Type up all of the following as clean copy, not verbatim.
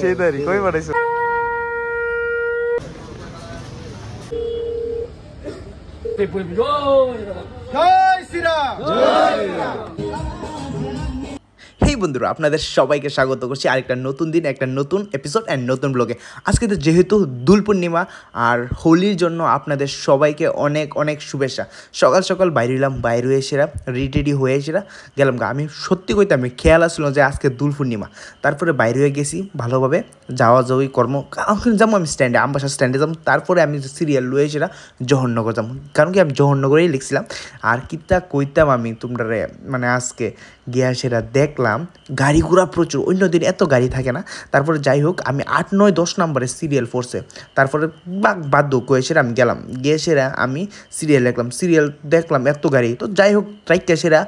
সেটারই কই পাঠাইছো? জয় শ্রীরাম। হেই বন্ধুরা, আপনাদের সবাইকে স্বাগত করছি আরেকটা নতুন দিন, একটা নতুন এপিসোড অ্যান্ড নতুন ব্লগে। আজকে তো যেহেতু দোল পূর্ণিমা আর হোলির জন্য আপনাদের সবাইকে অনেক অনেক শুভেচ্ছা। সকাল সকাল বাইরে এলাম, বাইরে এসেরা রেডি হয়ে এসেরা গেলাম গা। আমি সত্যি কইতে আমি খেয়াল আসলো যে আজকে দোল পূর্ণিমা। তারপরে বাইরে হয়ে গেছি ভালোভাবে যাওয়া যাওয়ি কর্ম যাবো, আমি স্ট্যান্ডে আমবাসা স্ট্যান্ডে যাবো। তারপরে আমি সিরিয়াল লয়ে এসেরা জহরনগর যাবো, কারণ কি আমি জহরনগরেই লিখছিলাম। আর কিতা কইতাম আমি তোমরা মানে আজকে গিয়া সেরা দেখলাম গাড়ি ঘোড়া প্রচুর, অন্য দিন এত গাড়ি থাকে না। তারপরে যাই হোক আমি 8, 9, 10 নম্বরে সিরিয়াল ফোর্সে, তারপরে বাধ্য কয়ে সেরা আমি গেলাম, গিয়ে সেরা আমি সিরিয়াল দেখলাম এত গাড়ি। তো যাই হোক ট্রাইকটা সেরা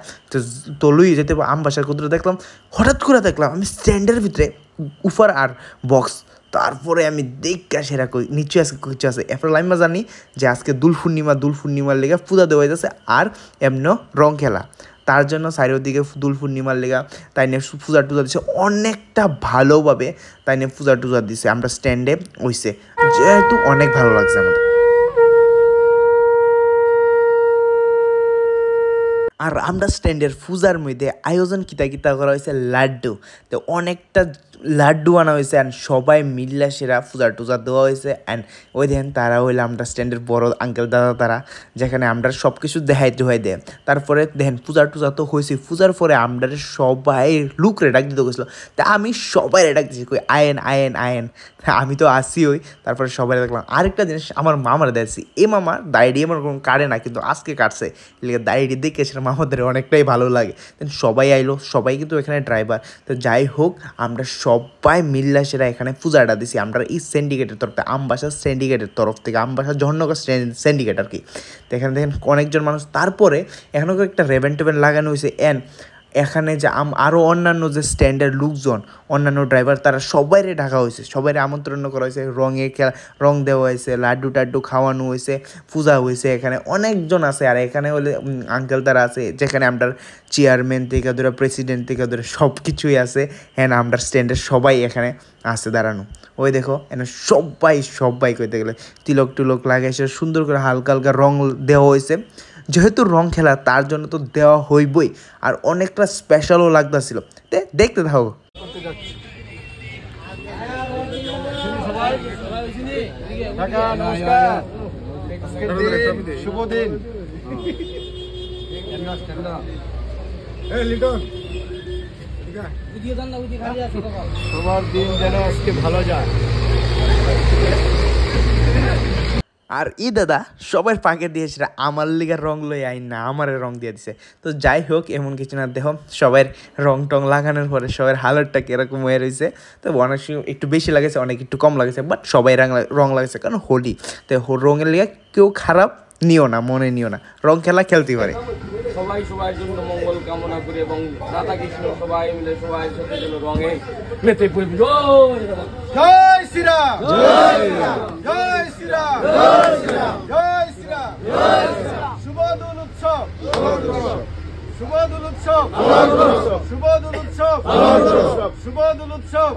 তো লুই যেতে আমবাসার কুদরে দেখলাম, হঠাৎ করে দেখলাম আমি স্ট্যান্ডের ভিতরে উফার আর বক্স। তারপরে আমি দেখা সেরা কই নিচে আছে কিছু আছে। এরপরে লাইমা জানি যে আজকে দোল পূর্ণিমার লেগে পূজা দেওয়া যাচ্ছে আর এমনও রং খেলা, তার জন্য চারিদিকে দোল পূর্ণিমার লেগা তাই নিয়ে পূজা টুজা দিচ্ছে অনেকটা ভালোভাবে, তাই নিয়ে পূজা টুজা দিছে। আমরা স্ট্যান্ডে হইছে যেহেতু অনেক ভালো লাগছে আমাদের। আর আমরা স্ট্যান্ডের পূজার মধ্যে আয়োজন কিতা করা হয়েছে লাড্ডু। তো অনেকটা লাড্ডু আনা হয়েছে অ্যান্ড সবাই মিল্লা সেরা পূজা টুজা দেওয়া হয়েছে। অ্যান্ড ওই দেখেন তারা হইলে আমরা স্ট্যান্ডের বড় আঙ্কেল দাদা, তারা যেখানে আমরা সব কিছু দেখাইতে হয় দেয়। তারপরে দেখেন পূজা টুজা তো হয়েছে, পূজার পরে আমরা সবাই লুকরে ডাক দিতে গেছিলো। তা আমি সবাই ডাক দিচ্ছি কই আয়েন আয়েন আয়েন, আমি তো আসি ওই। তারপরে সবাই দেখলাম আরেকটা জিনিস আমার মামার দেখছি, এ মামা দাড়ি আমার কোনো কাটে না, কিন্তু আজকে কাটছে দাড়ি দেখে সেটা আমাদের অনেকটাই ভালো লাগে। দেন সবাই আইলো, সবাই কিন্তু এখানে ড্রাইভার। তো যাই হোক আমরা সবাই মিল্লা সেরা এখানে পূজাটা দিছি আমরা এই সিন্ডিকেটের তরফ থেকে, আমবাসা সিন্ডিকেটের তরফ থেকে, আমবাসা জহরনগর সিন্ডিকেট আর কি। তো এখানে দেখেন অনেকজন মানুষ। তারপরে এখানেও একটা রেভেন টেভেন লাগানো হয়েছে। এখানে যে আরও অন্যান্য যে স্ট্যান্ডার্ড লোকজন, অন্যান্য ড্রাইভার, তারা সবাইরে ঢাকা হয়েছে, সবাইরে আমন্ত্রণ করা হয়েছে, রং দেওয়া হয়েছে, লাড্ডু টাড্ডু খাওয়ানো হয়েছে, পূজা হয়েছে। এখানে অনেকজন আছে। আর এখানে হলে আঙ্কেল তারা আছে, যেখানে আমরা চেয়ারম্যান থেকে ধরে প্রেসিডেন্ট থেকে ধরে সব কিছুই আছে। হ্যাঁ আমরা স্ট্যান্ডের সবাই এখানে আছে দাঁড়ানো। ওই দেখো এখানে সবাই কইতে গেলে তিলক টুলক লাগাইছে, সুন্দর করে হালকা হালকা রং দেওয়া হয়েছে। যেহেতু রং খেলা তার জন্য তো দেওয়া হইবই, আর অনেকটা স্পেশালও লাগতেছিল। দেখতে থাকো। শুভ দিন, সবার দিন যেন আজকে ভালো যায়। আর দাদা সবার পাকে দিয়েছিল আমার লিগার রং লই আইন না, আমারে রং দিয়ে দিছে। তো যাই হোক এমন কিছু না, দেখো সবার রং টং লাগানোর পরে সবার হালতটা কীরকম হয়ে রয়েছে। তো অনেক একটু বেশি লাগেছে, অনেক একটু কম লাগেছে, বাট সবাই রং লাগেছে কারণ হোলি। তো রঙের লিগে কেউ খারাপ নিও না, মনে নিও না, রং খেলা খেলতেই পারে। সবাই সবার জন্য মঙ্গল কামনা করি এবং রাধা কৃষ্ণ সবাই মিলে সবাই সাথে যেন রঙে মেতে পড়বে। জয় শ্রীরাম, জয় শ্রীরাম, জয় শ্রীরাম, জয় শ্রীরাম, জয় শ্রীরাম, জয় শ্রীরাম। শুভ দোল উৎসব, শুভ দোল উৎসব, শুভ দোল উৎসব, শুভ দোল উৎসব,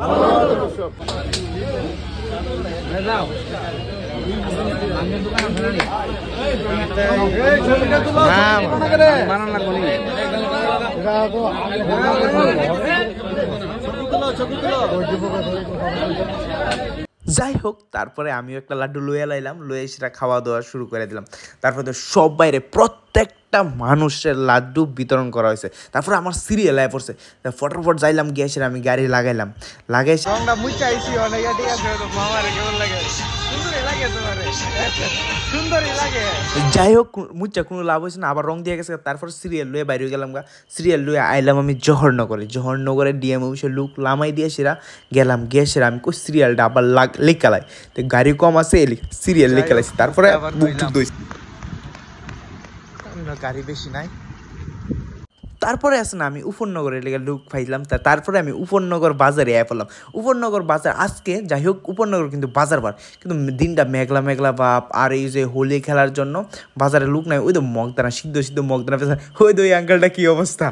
যাই হোক তারপরে আমিও একটা লাড্ডু লইয়া লাইলাম, লইয়া সেটা খাওয়া দাওয়া শুরু করে দিলাম। তারপরে তো সব বাইরে প্রত্যেকটা মানুষের লাড্ডু বিতরণ করা হয়েছে। তারপরে আমার সিরিয়াল আয় পড়ছে, ফটাফট যাইলাম, গিয়ে সেটা আমি গাড়ি লাগাইলাম, লাগাইছি। যাই হোক মুচ্চা কোনো লাভ হয়েছে না, আবার রং দিয়ে গেছে। তারপর সিরিয়াল লুয়ে বাইরে গেলাম গা, সিরিয়াল লুয়ে আইলাম আমি জহরনগরে ডিএম অফিসের লুক লামাই দিয়ে সেরা গেলাম, গিয়ে সেরা আমি কই সিরিয়ালটা আবার লেখালাই। তো গাড়ি কম আছে সিরিয়াল লেখালাইছি। তারপরে বুক টুক দইছি, গাড়ি বেশি নাই। তারপরে আছে না আমি উপরনগরের লেগে লুক পাইলাম, তারপরে আমি উপরনগর বাজারে আয়া পড়লাম। উপরনগর বাজার আজকে যাই হোক উপরনগর কিন্তু বাজার বার, কিন্তু দিনটা মেঘলা মেঘলা ভাব। আর এই যে হোলি খেলার জন্য বাজারে লুক নাই, ওই তো মগদানা সিদ্ধ সিদ্ধ মগদানা পেছনে ওই তো ওই আঙ্কেলটা কী অবস্থা,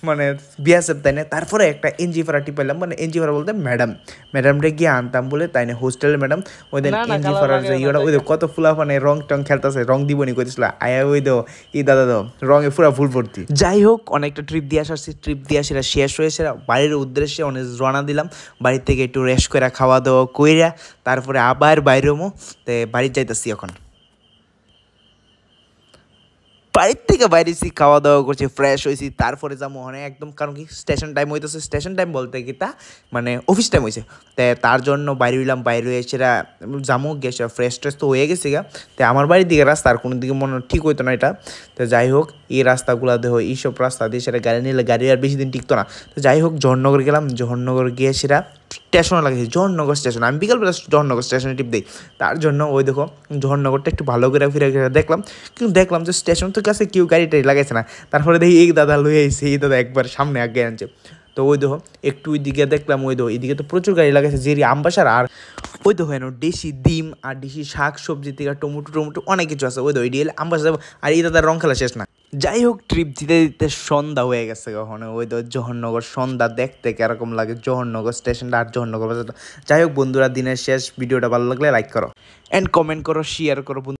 মানে বিএসএফ তাই না। তারপরে একটা এনজি ফারাটি পেলাম, মানে এনজি ফারা বলতে ম্যাডামটা গিয়ে আনতাম বলে তাই না হোস্টেলের ম্যাডাম। ওই দিন এনজি ফারার যে ইয়েটা ওই কত ফুলা মানে রং টং খেলতেছে, রং দিব নি কইতেছিল আয়া ওই দো ই দাদা দো রঙে পুরা ফুল ভর্তি। যাই হোক অনেকটা ট্রিপ দিয়ে আসছি, ট্রিপ দিয়ে সেটা শেষ হয়েছে, বাড়ির উদ্দেশ্যে অনেক রওনা দিলাম। বাড়ির থেকে একটু রেস্ট করে খাওয়া দাওয়া কইরা তারপরে আবার বাইরেমো, তো বাড়ি যাইতেছি এখন। বাড়ির থেকে বাইরেছি, খাওয়া দাওয়া করছি, ফ্রেশ হয়েছি, তারপরে যাবো মানে একদম, কারণ কি স্টেশন টাইম হইতেছে। স্টেশন টাইম বলতে কি তা মানে অফিস টাইম হয়েছে, তার জন্য বাইরে হইলাম। বাইরে হয়ে সেটা যাবো গেছে, ফ্রেশ ট্রেশ তো হয়ে গেছে গা। তো আমার বাড়ির দিকে রাস্তা আর কোনো দিকে মনে ঠিক হইতো না এটা। তো যাই হোক এই রাস্তাগুলো দেহ এইসব রাস্তা দিয়ে সেটা গাড়ি নিলে গাড়ি আর বেশি দিন টিকতো না। তো যাই হোক জহরনগর গেলাম, জহরনগর গিয়ে সেটা স্টেশনে লাগিয়েছি, জহরনগর স্টেশন। আমি বিকালবেলা জহরনগর স্টেশনে টিপ দিই, তার জন্য ওই দেখো জহরনগরটা একটু ভালো করে ফিরে দেখলাম, কিন্তু দেখলাম যে স্টেশন তো কাছে কেউ গাড়ি টাড়ি লাগাইছে না। তারপরে দেখি এই দাদা লুয়ে আইছে, এই দাদা একবার সামনে আগে আনছে। তো ওই দেখো একটু ওই দিকে দেখলাম, ওই দেখো এইদিকে তো প্রচুর গাড়ি লাগাইছে, জেরি আমবাসার। আর ওই দেখো হেন দেশি ডিম আর দেশি শাক সবজি থেকে টমেটো অনেক কিছু আছে। ওই দেখো এটি এলে আমবাসা, আর এই দাদার রং খেলা শেষ না। যাই হোক ট্রিপ দিতে দিতে সন্ধ্যা হয়ে গেছে কখনো। ওই তো জহরনগর সন্ধ্যা দেখতে কিরকম লাগে, জহরনগর স্টেশনটা আর জহরনগর বাজারটা। যাই হোক বন্ধুরা দিনের শেষ, ভিডিওটা ভালো লাগলে লাইক করো অ্যান্ড কমেন্ট করো, শেয়ার করো।